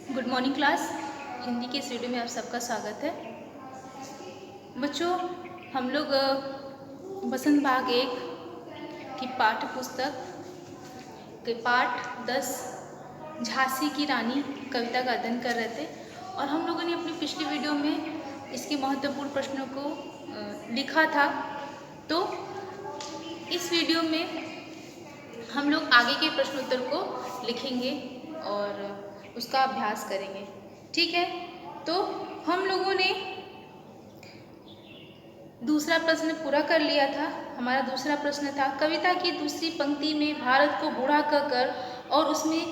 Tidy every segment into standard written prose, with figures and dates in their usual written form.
Good morning class. Hindi के इस video में आप सबका स्वागत है। बच्चों, हम लोग बसंत बाग एक की पाठ्य पुस्तक के पाठ 10 झांसी की रानी कविता का अध्ययन कर रहे थे और हम लोगों ने अपनी पिछली वीडियो में इसके महत्वपूर्ण प्रश्नों को लिखा था। तो इस वीडियो में हम लोग आगे के प्रश्न उत्तर को लिखेंगे और उसका अभ्यास करेंगे। ठीक है, तो हम लोगों ने दूसरा प्रश्न पूरा कर लिया था। हमारा दूसरा प्रश्न था, कविता की दूसरी पंक्ति में भारत को बूढ़ा कहकर और उसमें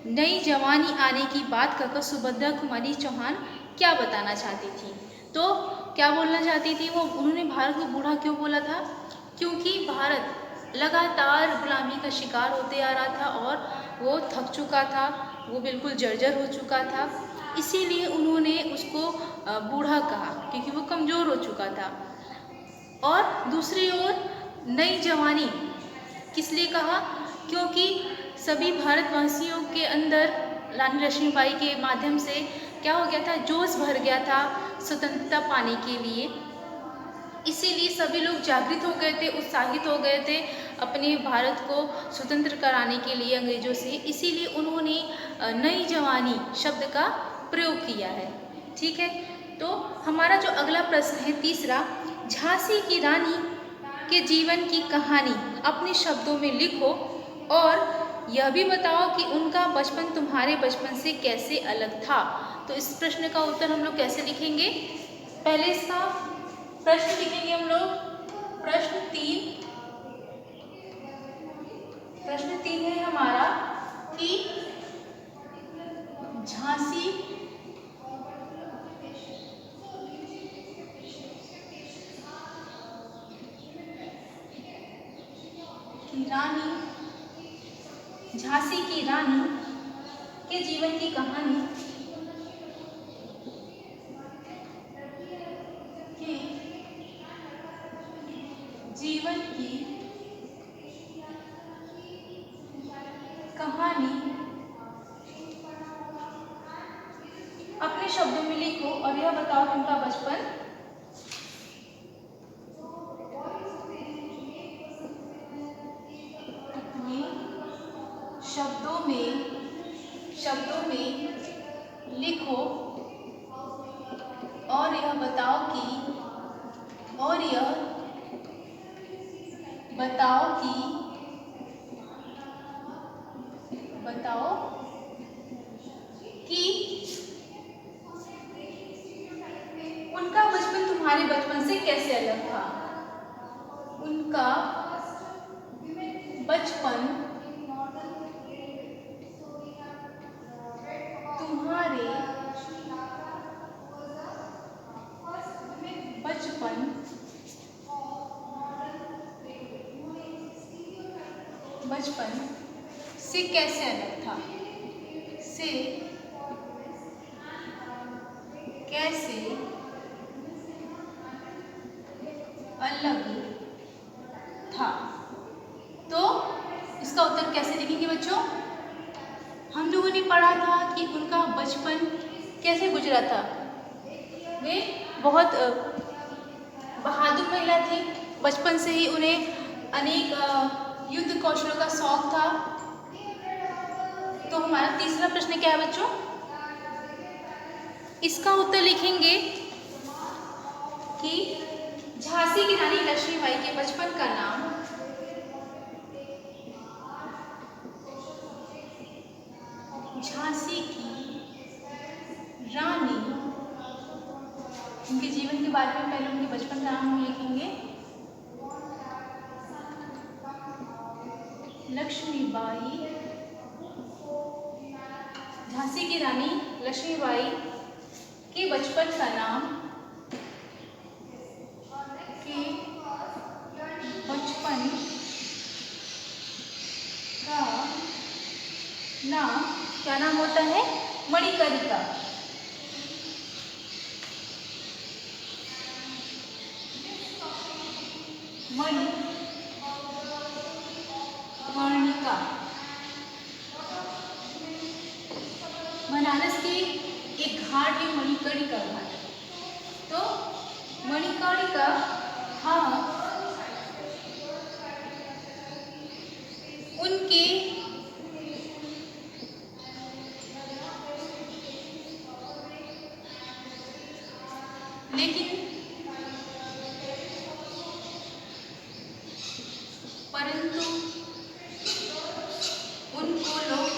नई जवानी आने की बात कहकर सुभद्रा कुमारी चौहान क्या बताना चाहती थी। तो क्या बोलना चाहती थी वो? उन्होंने भारत को बूढ़ा क्यों बोला था? क्योंकि भारत लगातार गुलामी का शिकार होते आ रहा था और वो थक चुका था, वो बिल्कुल जर्जर हो चुका था। इसीलिए उन्होंने उसको बूढ़ा कहा, क्योंकि वो कमज़ोर हो चुका था। और दूसरी ओर नई जवानी किस लिए कहा? क्योंकि सभी भारतवासियों के अंदर रानी लक्ष्मीबाई के माध्यम से क्या हो गया था? जोश भर गया था स्वतंत्रता पाने के लिए। इसीलिए सभी लोग जागृत हो गए थे, उत्साहित हो गए थे अपने भारत को स्वतंत्र कराने के लिए अंग्रेजों से। इसीलिए उन्होंने नई जवानी शब्द का प्रयोग किया है। ठीक है, तो हमारा जो अगला प्रश्न है तीसरा, झांसी की रानी के जीवन की कहानी अपने शब्दों में लिखो और यह भी बताओ कि उनका बचपन तुम्हारे बचपन से कैसे अलग था। तो इस प्रश्न का उत्तर हम लोग कैसे लिखेंगे? पहले इसका प्रश्न लिखेंगे हम लोग। प्रश्न तीन है हमारा कि झांसी की रानी के जीवन की कहानी अपने शब्दों में लिखो और यह बताओ कि उनका बचपन अपने शब्दों में लिखो और यह बताओ कि उनका बचपन तुम्हारे बचपन से कैसे अलग था। उनका बचपन तुम्हारे बचपन से कैसे अलग था। तो इसका उत्तर कैसे लिखेंगे बच्चों? हम लोगों ने पढ़ा था कि उनका बचपन कैसे गुजरा था। वे बहुत बहादुर महिला थी। बचपन से ही उन्हें अनेक युद्ध कौशलों का शौक था। तो हमारा तीसरा प्रश्न क्या है बच्चों? इसका उत्तर लिखेंगे कि झांसी की रानी लक्ष्मीबाई के बचपन का नाम झांसी की रानी। उनके जीवन के बारे में पहले उनके बचपन का नाम हम लिखेंगे लक्ष्मीबाई। झांसी की रानी लक्ष्मीबाई के बचपन का नाम क्या नाम होता है? मणिकर्णिका। मणिकर्णिका। बनारस के एक घाट है मणिकर्णिका घाट। तो मणिकर्णिका घाट उनके लेकिन परंतु उनको लोग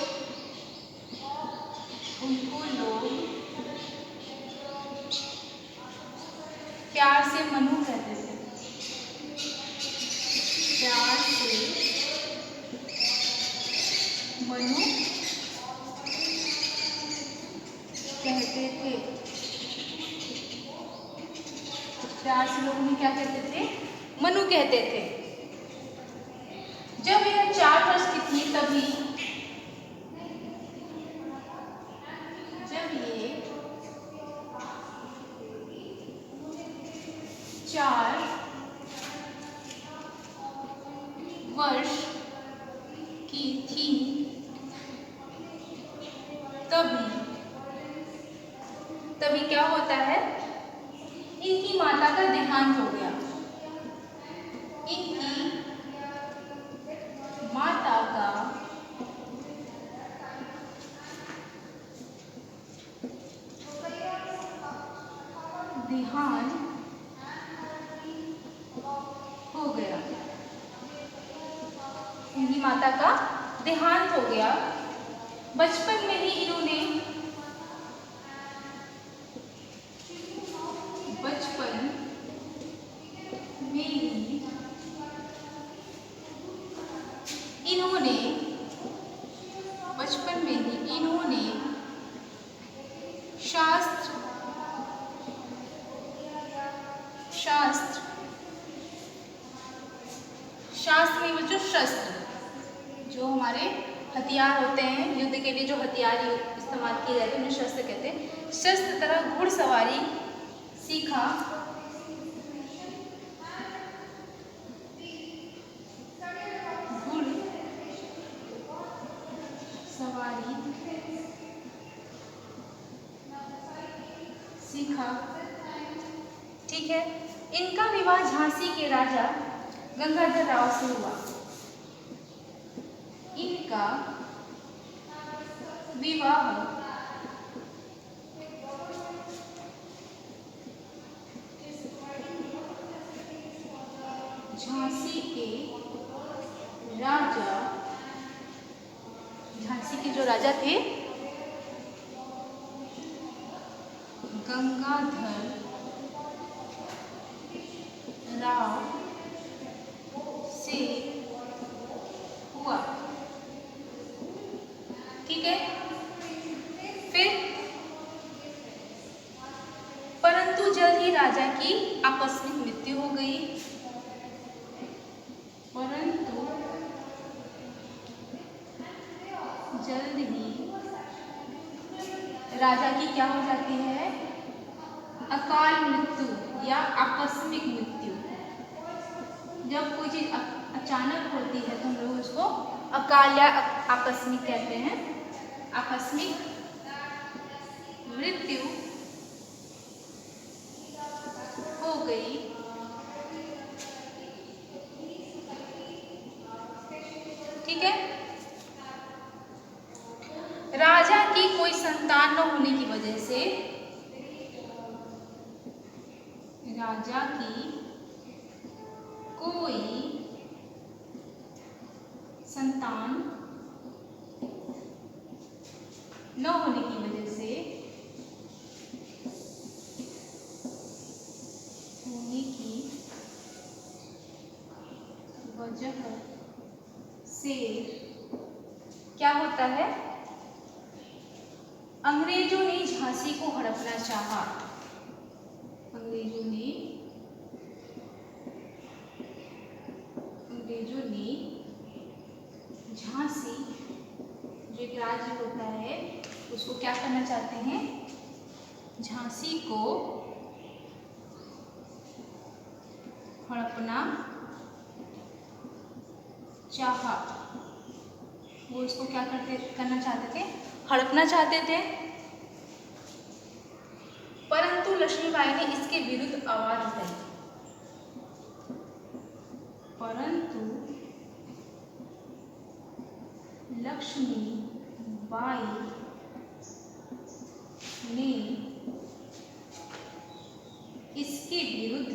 प्यार से मनु कहते थे। प्यार से मनु कहते थे। प्यार से लोग उन्हें क्या कहते थे? मनु कहते थे। जब यह 4 वर्ष की थी तभी जब ये 4 वर्ष की थी तभी क्या होता है? इनकी माता का देहांत हो गया। इनकी माता का देहांत हो गया। इनकी माता का देहांत हो गया। बचपन में ही इन्होंने शास्त्र नहीं बच्चों, शस्त्र। जो हमारे हथियार होते हैं, युद्ध के लिए जो हथियार इस्तेमाल किए जाते हैं उन्हें शस्त्र कहते हैं। शस्त्र तरह घुड़सवारी सीखा। ठीक है। इनका विवाह झांसी के राजा गंगाधर राव से हुआ। इनका विवाह झांसी के जो राजा थे गंगाधर राव से हुआ। ठीक है। फिर परंतु जल्द ही राजा की आकस्मिक मृत्यु हो गई। परंतु जल्द ही राजा की क्या हो जाती है? अकाल मृत्यु या आकस्मिक मृत्यु। जब कोई चीज अचानक होती है तो हम लोग उसको अकाल या आकस्मिक कहते हैं। आकस्मिक मृत्यु हो गई। ठीक है। राजा की कोई संतान न होने की वजह से राजा की कोई संतान न होने की वजह से क्या होता है? अंग्रेजों ने झांसी को हड़पना चाहा। अंग्रेजों ने झांसी जो एक राज्य होता है उसको क्या करना चाहते हैं? झांसी को हड़पना चाहा। वो इसको क्या करना चाहते थे? हड़पना चाहते थे, परंतु लक्ष्मीबाई ने इसके विरुद्ध आवाज उठाई। परंतु लक्ष्मीबाई ने इसके विरुद्ध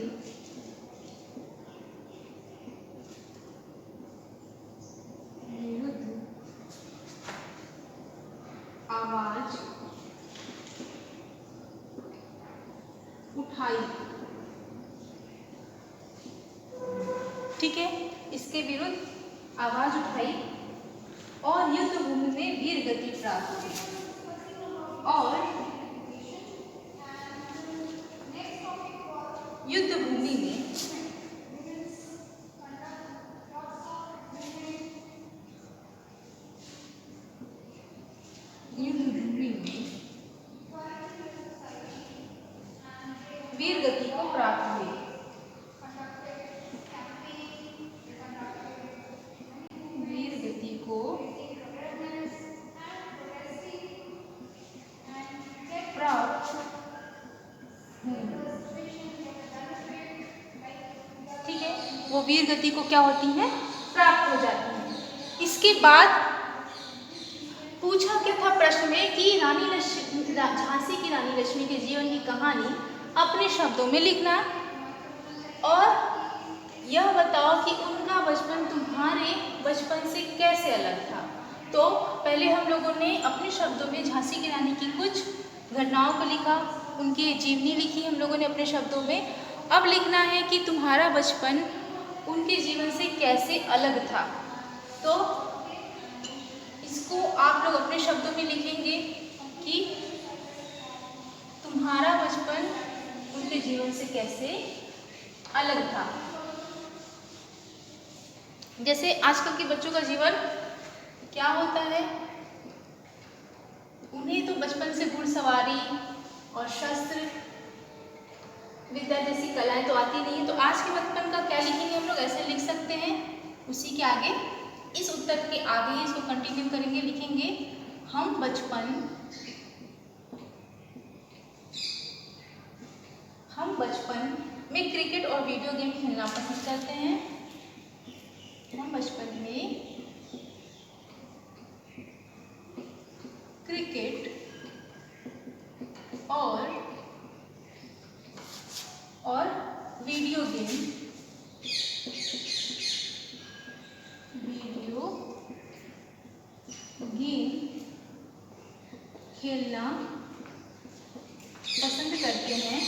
आवाज उठाई। ठीक है, इसके विरुद्ध आवाज उठाई और युद्ध भूमि में वीर गति प्राप्त हुई। और युद्ध भूमि में वीर गति को प्राप्त हुई। वीर गति को प्राप्त हुई। ठीक है, वो वीर गति को क्या होती है, प्राप्त हो जाती है। इसके बाद पूछा क्या था प्रश्न में कि झांसी की रानी लक्ष्मी के जीवन की कहानी अपने शब्दों में लिखना और यह बताओ कि उनका बचपन तुम्हारे बचपन से कैसे अलग था। तो पहले हम लोगों ने अपने शब्दों में झांसी की रानी की कुछ घटनाओं को लिखा, उनकी जीवनी लिखी हम लोगों ने अपने शब्दों में। अब लिखना है कि तुम्हारा बचपन उनके जीवन से कैसे अलग था। तो इसको आप लोग अपने शब्दों में लिखेंगे कि तुम्हारा बचपन उनके जीवन से कैसे अलग था। जैसे आजकल के बच्चों का जीवन क्या होता है, उन्हें तो बचपन से घुड़सवारी और शस्त्र विद्या जैसी कलाएं तो आती नहीं है। तो आज के बचपन का क्या लिखेंगे हम लोग, ऐसे लिख सकते हैं। उसी के आगे, इस उत्तर के आगे ही इसको कंटिन्यू करेंगे, लिखेंगे हम बचपन में क्रिकेट और वीडियो गेम खेलना पसंद करते हैं। हम बचपन में क्रिकेट और वीडियो गेम खेलना पसंद करते हैं।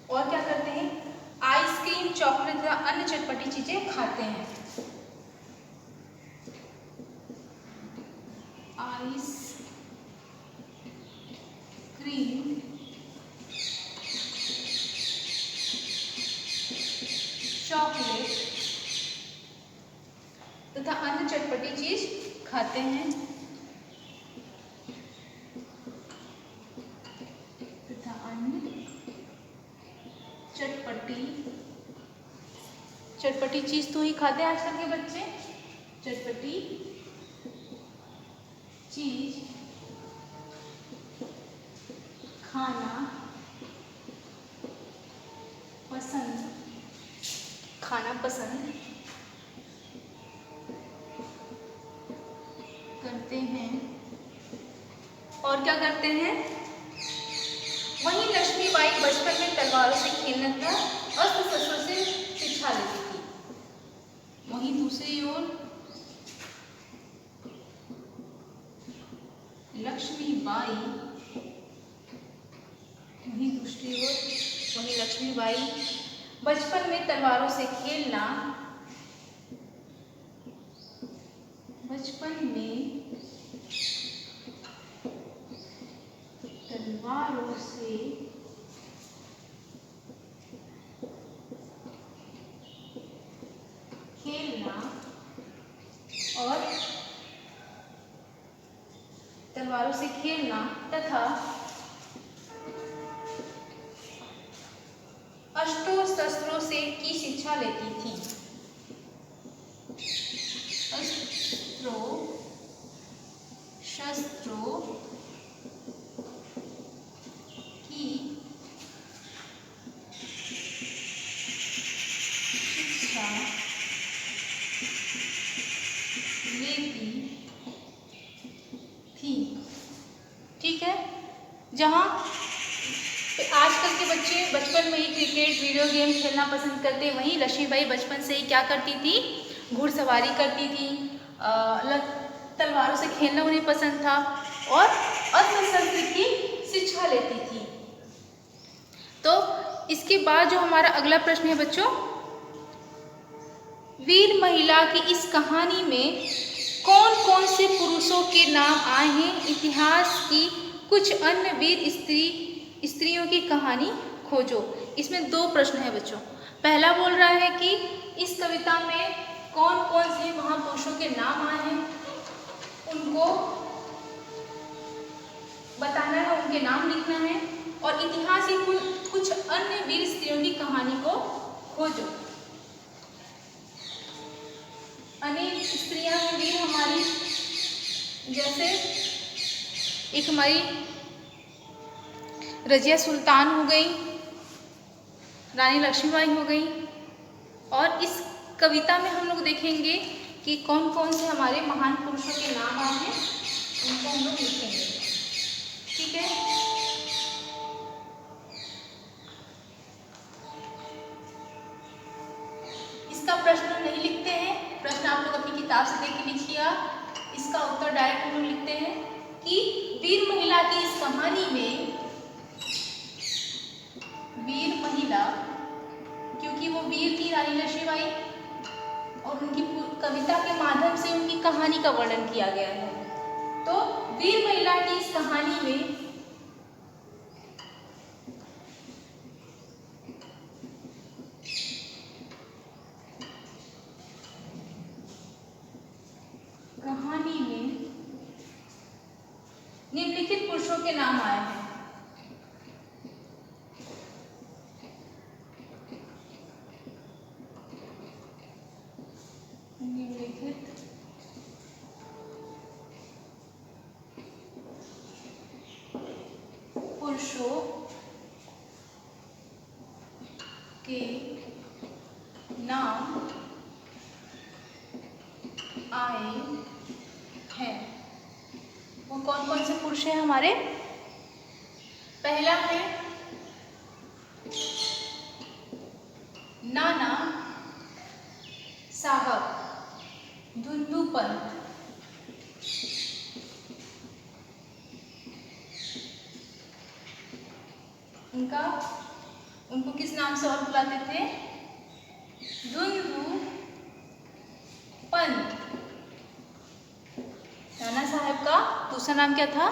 और क्या करते हैं, आइसक्रीम, चॉकलेट या अन्य चटपटी चीजें खाते हैं। आइसक्रीम, चॉकलेट तथा अन्य चटपटी चीज खाते हैं। चटपटी चीज तो ही खाते हैं आजकल के बच्चे। चटपटी चीज खाना पसंद करते हैं। और क्या करते हैं, वहीं लक्ष्मीबाई बचपन में तलवारों से खेलना था और शस्त्रों से शिक्षा लेती थी। वहीं दूसरी ओर लक्ष्मीबाई बचपन में तलवारों से खेलना, और तलवारों से खेलना तथा की शिक्षा लेती थी? शस्त्रों की शिक्षा लेती थी। ठीक है। जहाँ आजकल के बच्चे बचपन में ही क्रिकेट वीडियो गेम खेलना पसंद करते, वहीं लक्ष्मीबाई बचपन से ही क्या करती थी? घुड़सवारी करती थी, तलवारों से खेलना उन्हें पसंद था और अस्त्र की शिक्षा लेती थी। तो इसके बाद जो हमारा अगला प्रश्न है बच्चों, वीर महिला की इस कहानी में कौन कौन से पुरुषों के नाम आए हैं? इतिहास की कुछ अन्य वीर स्त्रियों की कहानी खोजो। इसमें 2 प्रश्न है बच्चों। पहला बोल रहा है कि इस कविता में कौन कौन से महापुरुषों के नाम आए हैं, उनको बताना है, उनके नाम लिखना है, और इतिहास की कुछ अन्य वीर स्त्रियों की कहानी को खोजो। अनेक स्त्रियां हैं वीर हमारी, जैसे एक हमारी रजिया सुल्तान हो गई, रानी लक्ष्मीबाई हो गई, और इस कविता में हम लोग देखेंगे कि कौन कौन से हमारे महान पुरुषों के नाम आए हैं, उनको हम लोग लिखेंगे। ठीक है। इसका प्रश्न नहीं लिखते हैं, प्रश्न आप लोग अपनी किताब से देख के लिखिएगा। इसका उत्तर डायरेक्ट हम लोग लिखते हैं कि वीर महिला की इस कहानी में वीर महिला, क्योंकि वो वीर थी रानी लक्ष्मीबाई, और उनकी कविता के माध्यम से उनकी कहानी का वर्णन किया गया है। तो वीर महिला की इस कहानी में निम्नलिखित पुरुषों के नाम आए हैं। निम्नलिखित पुरुषों के नाम आए हैं। वो कौन कौन से पुरुष हैं हमारे? पहला है नाना साहब धुंधुपंत, उनको किस नाम से और बुलाते थे? धुंधुपंत। नाना साहब का दूसरा नाम क्या था?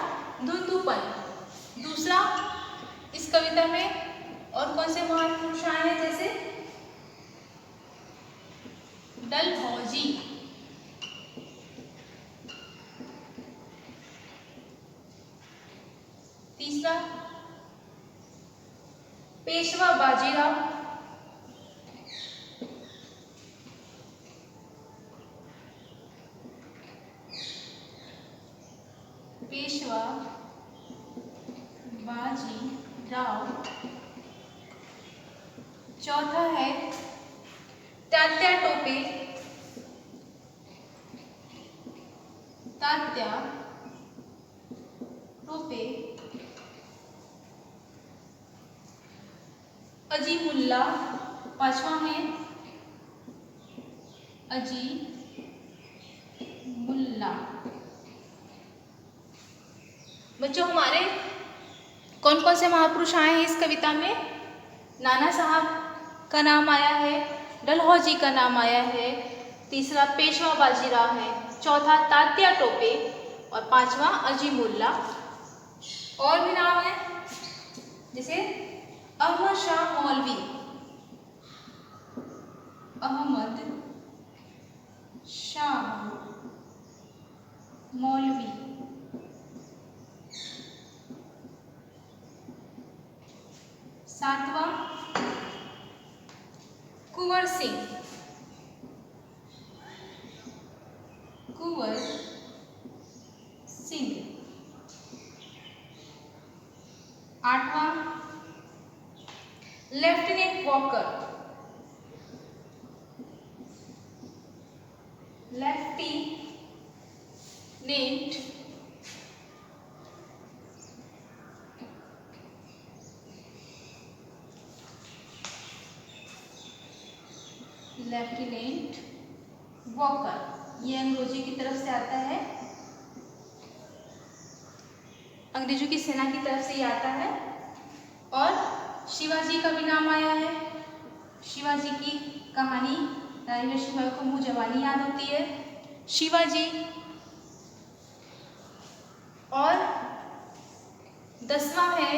धुंधुपंत। दूसरा, इस कविता में और कौन से महान पुरुष आए हैं? जैसे डलहौजी, तीसरा पेशवा बाजीराव, पेशवा बाजीराव। चौथा है तात्या टोपे, तात्या टोपे। अजीमुल्ला पांचवा है, अजीमुल्ला। बच्चों हमारे कौन कौन से महापुरुष आए हैं इस कविता में? नाना साहब का नाम आया है, डलहौजी का नाम आया है, तीसरा पेशवा बाजीराव है, चौथा तात्या टोपे, और पांचवा अजीमुल्ला। और भी नाम है, जैसे अहमद शाह मौलवी, अहमद शाह मौलवी। सातवां कुंवर सिंह, कुंवर सिंह। 8वां lieutenant Walker, lieutenant lieutenant Walker, ये अंग्रेजों की तरफ से आता है, अंग्रेजों की सेना की तरफ से ये आता है। और शिवाजी का भी नाम आया है। शिवाजी की कहानी, रानी लक्ष्मीबाई को मुँह जवानी याद होती है, शिवाजी। और 10वां है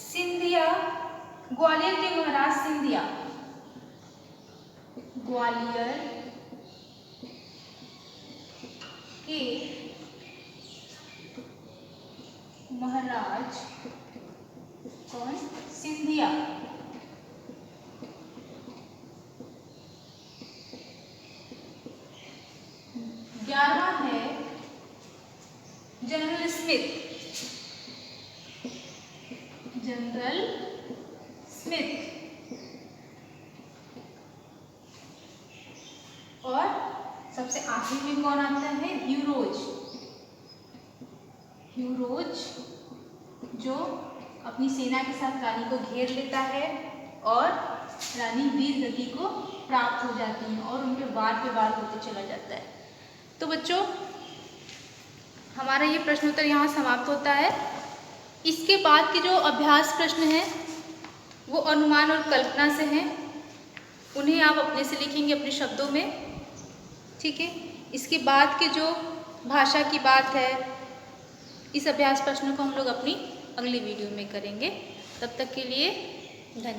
सिंधिया, ग्वालियर के महाराज सिंधिया, ग्वालियर के महाराज कौन? सिंधिया। 11वां है जनरल स्मिथ, जनरल स्मिथ। और सबसे आखिरी में कौन आता है? ह्यूरोज, ह्यूरोज जो अपनी सेना के साथ रानी को घेर लेता है और रानी वीर गति को प्राप्त हो जाती है और उन पे वार होते चला जाता है। तो बच्चों, हमारा ये प्रश्न उत्तर यहाँ समाप्त होता है। इसके बाद के जो अभ्यास प्रश्न हैं वो अनुमान और कल्पना से हैं, उन्हें आप अपने से लिखेंगे अपने शब्दों में, ठीक है। इसके बाद के जो भाषा की बात है, इस अभ्यास प्रश्न को हम लोग अपनी अगली वीडियो में करेंगे। तब तक के लिए धन्यवाद।